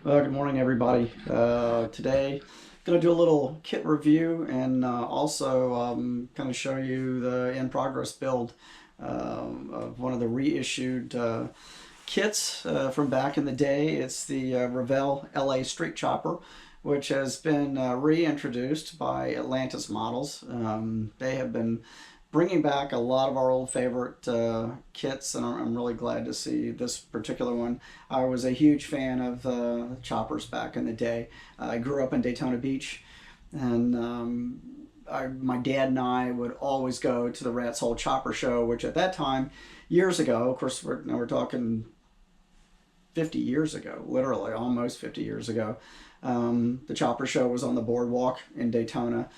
Good morning, everybody. Today, going to do a little kit review and also kind of show you the in-progress build of one of the reissued kits from back in the day. It's the Revell LA Street Chopper, which has been reintroduced by Atlantis Models. They have been bringing back a lot of our old favorite kits, and I'm really glad to see this particular one. I was a huge fan of choppers back in the day. I grew up in Daytona Beach, and my dad and I would always go to the Rat's Hole Chopper Show, which at that time, years ago, of course, we're talking 50 years ago, literally almost 50 years ago. The Chopper Show was on the boardwalk in Daytona,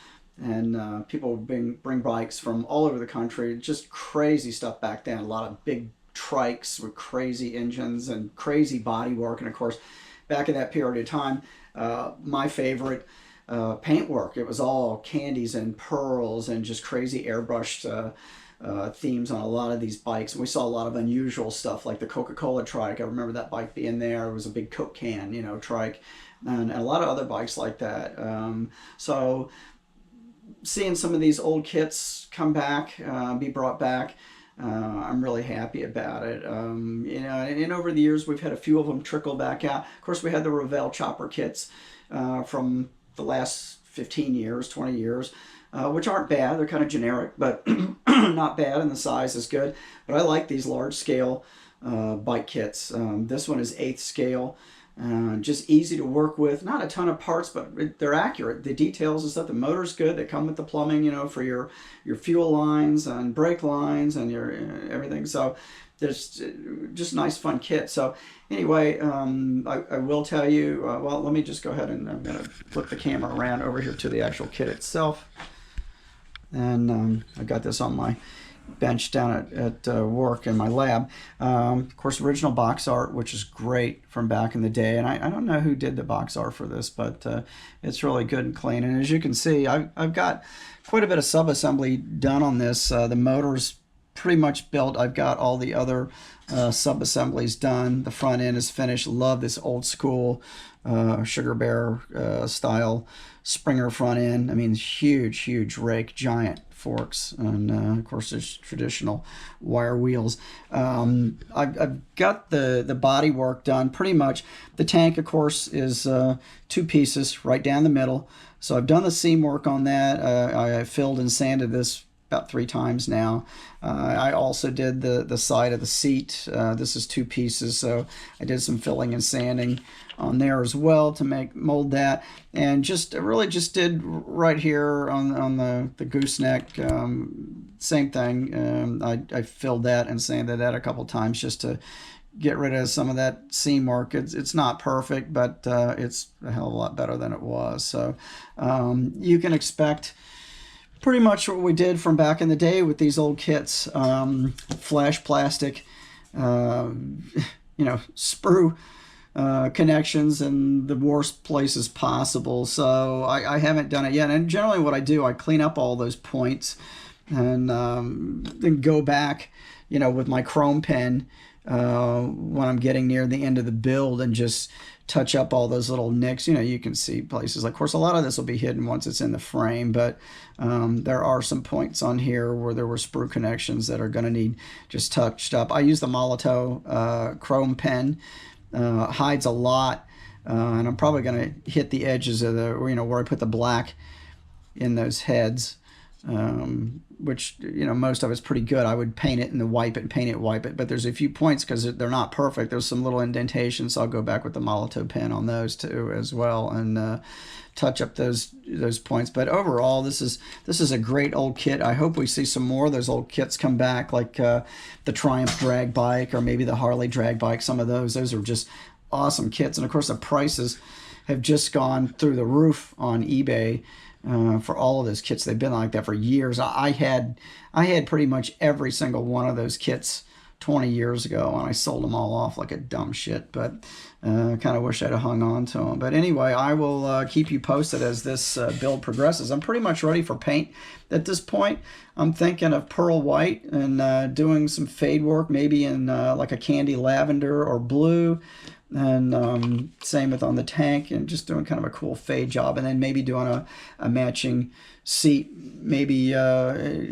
and people would bring bikes from all over the country. Just crazy stuff back then. A lot of big trikes with crazy engines and crazy body work. And of course, back in that period of time, my favorite paintwork. It was all candies and pearls and just crazy airbrushed themes on a lot of these bikes. And we saw a lot of unusual stuff like the Coca-Cola trike. I remember that bike being there. It was a big Coke can, trike, and a lot of other bikes like that. So seeing some of these old kits come back, be brought back, I'm really happy about it. And over the years, we've had a few of them trickle back out. Of course, we had the Revell chopper kits from the last 15 years, 20 years, which aren't bad. They're kind of generic, but not bad, and the size is good. But I like these large scale bike kits. This one is 8th scale. Just easy to work with. Not a ton of parts, but they're accurate. The details and stuff. The motor's good. They come with the plumbing, for your fuel lines and brake lines and your everything. So there's just nice, fun kit. So anyway, I will tell you. Well, let me just go ahead and I'm gonna flip the camera around over here to the actual kit itself. And I got this on my bench down at work in my lab. Of course, original box art, which is great from back in the day. And I don't know who did the box art for this, but it's really good and clean. And as you can see, I've got quite a bit of sub-assembly done on this. The motor's pretty much built. I've got all the other sub-assemblies done. The front end is finished. Love this old school sugar bear style Springer front end. I mean, huge rake, giant forks, and of course there's traditional wire wheels. I've got the body work done pretty much. The tank, of course, is 2 pieces right down the middle. So I've done the seam work on that. I filled and sanded this about 3 times now. I also did the side of the seat. This is 2 pieces, so I did some filling and sanding on there as well to mold that, and really just did right here on the gooseneck, same thing. I filled that and sanded that a couple times just to get rid of some of that seam work. It's not perfect, but it's a hell of a lot better than it was. So you can expect pretty much what we did from back in the day with these old kits. Flash plastic, sprue connections in the worst places possible. So I haven't done it yet. And generally what I do, I clean up all those points and then go back, with my chrome pen when I'm getting near the end of the build and just touch up all those little nicks. You can see places. Of course, a lot of this will be hidden once it's in the frame, but there are some points on here where there were sprue connections that are going to need just touched up. I use the Molotow chrome pen. Hides a lot, and I'm probably going to hit the edges of where I put the black in those heads, which most of it's pretty good. I would paint it and then wipe it, but there's a few points because they're not perfect. There's some little indentations, so I'll go back with the Molotow pen on those too as well and touch up those points. But overall, this is a great old kit. I hope we see some more of those old kits come back, like the Triumph drag bike or maybe the Harley drag bike. Some of those are just awesome kits, and of course the prices have just gone through the roof on eBay for all of those kits. They've been like that for years. I had pretty much every single one of those kits 20 years ago, and I sold them all off like a dumb shit, but kind of wish I'd have hung on to them. But anyway, I will keep you posted as this build progresses. I'm pretty much ready for paint at this point. I'm thinking of pearl white and doing some fade work, maybe in like a candy lavender or blue. And same with on the tank, and just doing kind of a cool fade job, and then maybe doing a matching seat, maybe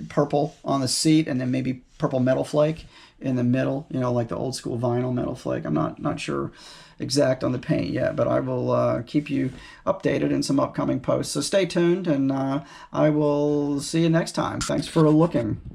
purple on the seat, and then maybe purple metal flake in the middle, you know, like the old school vinyl metal flake. I'm not sure exact on the paint yet, but I will keep you updated in some upcoming posts. So stay tuned, and I will see you next time. Thanks for looking.